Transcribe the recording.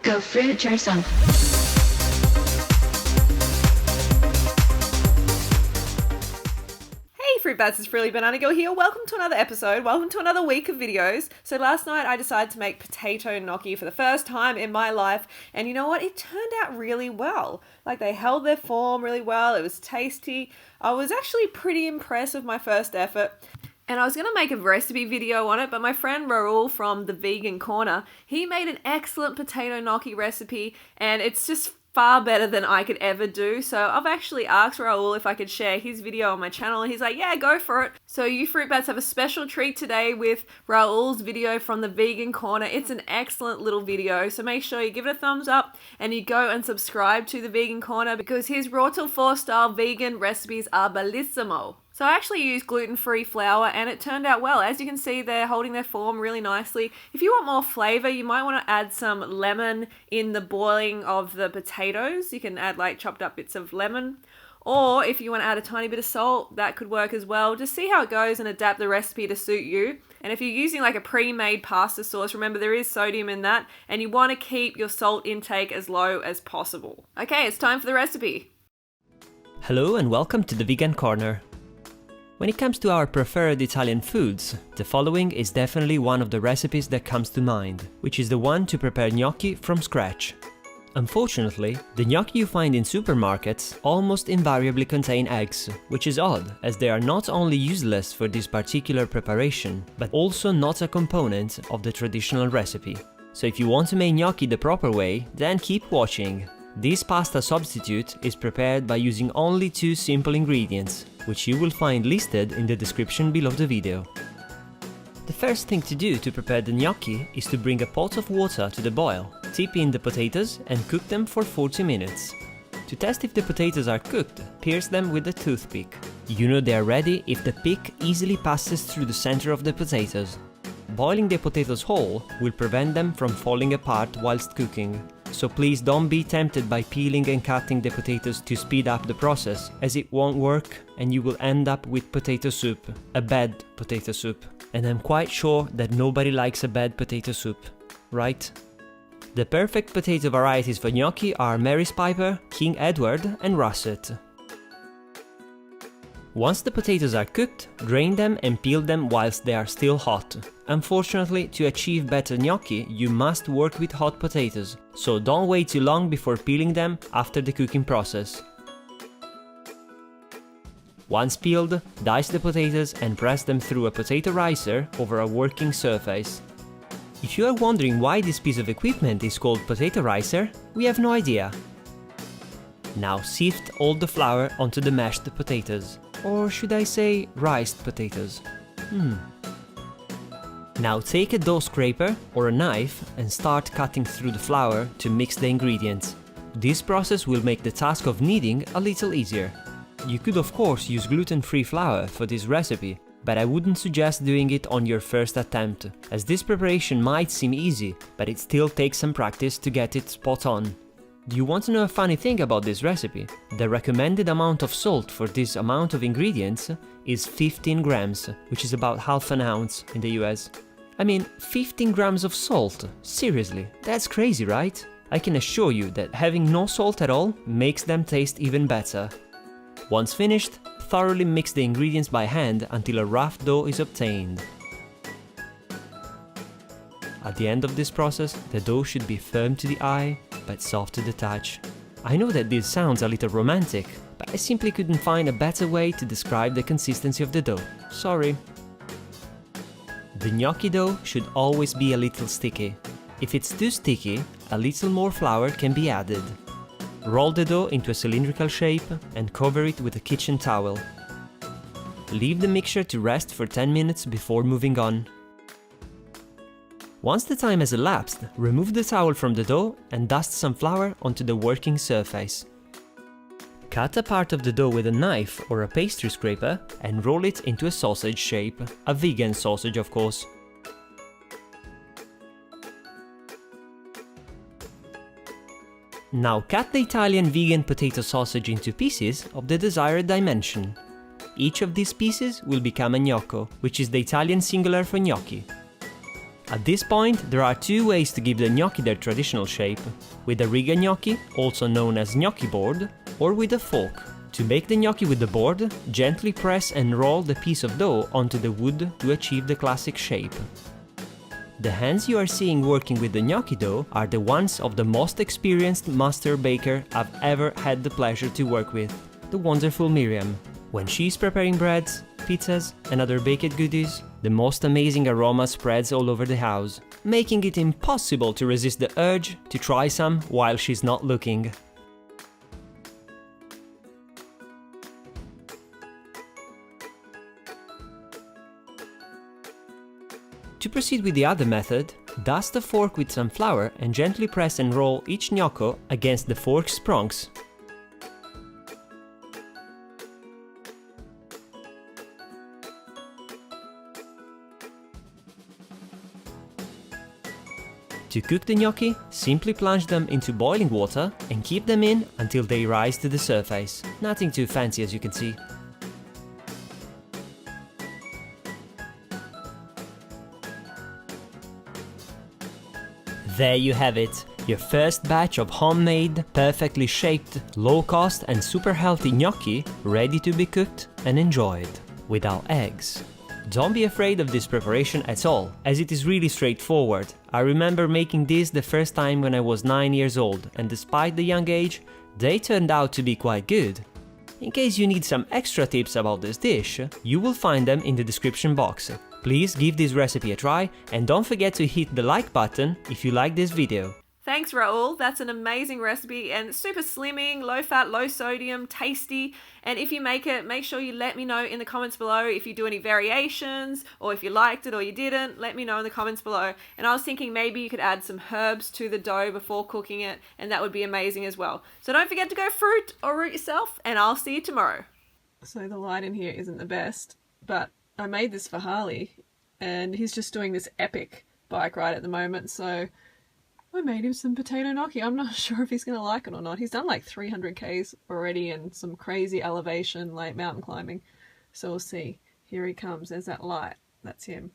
Go fruit yourself. Hey Fruit Bats, it's Frilly Banana Girl here. Welcome to another episode. Welcome to another week of videos. So last night I decided to make potato gnocchi for the first time in my life. And you know what? It turned out really well. Like, they held their form really well. It was tasty. I was actually pretty impressed with my first effort. And I was going to make a recipe video on it, but my friend Raul from the Vegan Corner, he made an excellent potato gnocchi recipe, and it's just far better than I could ever do. So I've actually asked Raul if I could share his video on my channel, and he's like, yeah, go for it. So you Fruit Bats have a special treat today with Raul's video from the Vegan Corner. It's an excellent little video, so make sure you give it a thumbs up and you go and subscribe to the Vegan Corner because his raw till 4 style vegan recipes are bellissimo. So I actually used gluten-free flour and it turned out well. As you can see, they're holding their form really nicely. If you want more flavor, you might want to add some lemon in the boiling of the potatoes. You can add like chopped up bits of lemon. Or if you want to add a tiny bit of salt, that could work as well. Just see how it goes and adapt the recipe to suit you. And if you're using like a pre-made pasta sauce, remember there is sodium in that, and you want to keep your salt intake as low as possible. Okay, it's time for the recipe. Hello and welcome to the Vegan Corner. When it comes to our preferred Italian foods, the following is definitely one of the recipes that comes to mind, which is the one to prepare gnocchi from scratch. Unfortunately, the gnocchi you find in supermarkets almost invariably contain eggs, which is odd, as they are not only useless for this particular preparation, but also not a component of the traditional recipe. So if you want to make gnocchi the proper way, then keep watching. This pasta substitute is prepared by using only 2 simple ingredients, which you will find listed in the description below the video. The first thing to do to prepare the gnocchi is to bring a pot of water to the boil, tip in the potatoes and cook them for 40 minutes. To test if the potatoes are cooked, pierce them with a toothpick. You know they are ready if the pick easily passes through the center of the potatoes. Boiling the potatoes whole will prevent them from falling apart whilst cooking. So please don't be tempted by peeling and cutting the potatoes to speed up the process, as it won't work and you will end up with potato soup, a bad potato soup. And I'm quite sure that nobody likes a bad potato soup, right? The perfect potato varieties for gnocchi are Mary's Piper, King Edward and Russet. Once the potatoes are cooked, drain them and peel them whilst they are still hot. Unfortunately, to achieve better gnocchi, you must work with hot potatoes, so don't wait too long before peeling them after the cooking process. Once peeled, dice the potatoes and press them through a potato ricer over a working surface. If you are wondering why this piece of equipment is called potato ricer, we have no idea. Now sift all the flour onto the mashed potatoes. Or should I say riced potatoes? Now take a dough scraper or a knife and start cutting through the flour to mix the ingredients. This process will make the task of kneading a little easier. You could of course use gluten-free flour for this recipe, but I wouldn't suggest doing it on your first attempt, as this preparation might seem easy, but it still takes some practice to get it spot on. Do you want to know a funny thing about this recipe? The recommended amount of salt for this amount of ingredients is 15 grams, which is about half an ounce in the US. I mean, 15 grams of salt? Seriously, that's crazy, right? I can assure you that having no salt at all makes them taste even better. Once finished, thoroughly mix the ingredients by hand until a rough dough is obtained. At the end of this process, the dough should be firm to the eye, but soft to the touch. I know that this sounds a little romantic, but I simply couldn't find a better way to describe the consistency of the dough. Sorry. The gnocchi dough should always be a little sticky. If it's too sticky, a little more flour can be added. Roll the dough into a cylindrical shape and cover it with a kitchen towel. Leave the mixture to rest for 10 minutes before moving on. Once the time has elapsed, remove the towel from the dough and dust some flour onto the working surface. Cut a part of the dough with a knife or a pastry scraper and roll it into a sausage shape, a vegan sausage of course. Now cut the Italian vegan potato sausage into pieces of the desired dimension. Each of these pieces will become a gnocco, which is the Italian singular for gnocchi. At this point, there are two ways to give the gnocchi their traditional shape: with a riga gnocchi, also known as gnocchi board, or with a fork. To make the gnocchi with the board, gently press and roll the piece of dough onto the wood to achieve the classic shape. The hands you are seeing working with the gnocchi dough are the ones of the most experienced master baker I've ever had the pleasure to work with, the wonderful Miriam. When she's preparing breads, pizzas and other baked goodies, the most amazing aroma spreads all over the house, making it impossible to resist the urge to try some while she's not looking. To proceed with the other method, dust the fork with some flour and gently press and roll each gnocco against the fork's prongs. To cook the gnocchi, simply plunge them into boiling water and keep them in until they rise to the surface. Nothing too fancy, as you can see. There you have it, your first batch of homemade, perfectly shaped, low-cost and super healthy gnocchi ready to be cooked and enjoyed, without eggs. Don't be afraid of this preparation at all, as it is really straightforward. I remember making this the first time when I was 9 years old, and despite the young age, they turned out to be quite good. In case you need some extra tips about this dish, you will find them in the description box. Please give this recipe a try and don't forget to hit the like button if you like this video. Thanks, Raoul. That's an amazing recipe and super slimming, low fat, low sodium, tasty. And if you make it, make sure you let me know in the comments below if you do any variations or if you liked it or you didn't. Let me know in the comments below. And I was thinking maybe you could add some herbs to the dough before cooking it, and that would be amazing as well. So don't forget to go fruit or root yourself, and I'll see you tomorrow. So the light in here isn't the best, but I made this for Harley and he's just doing this epic bike ride at the moment, so I made him some potato gnocchi. I'm not sure if he's going to like it or not. He's done like 300 Ks already and some crazy elevation, like mountain climbing. So we'll see. Here he comes. There's that light. That's him.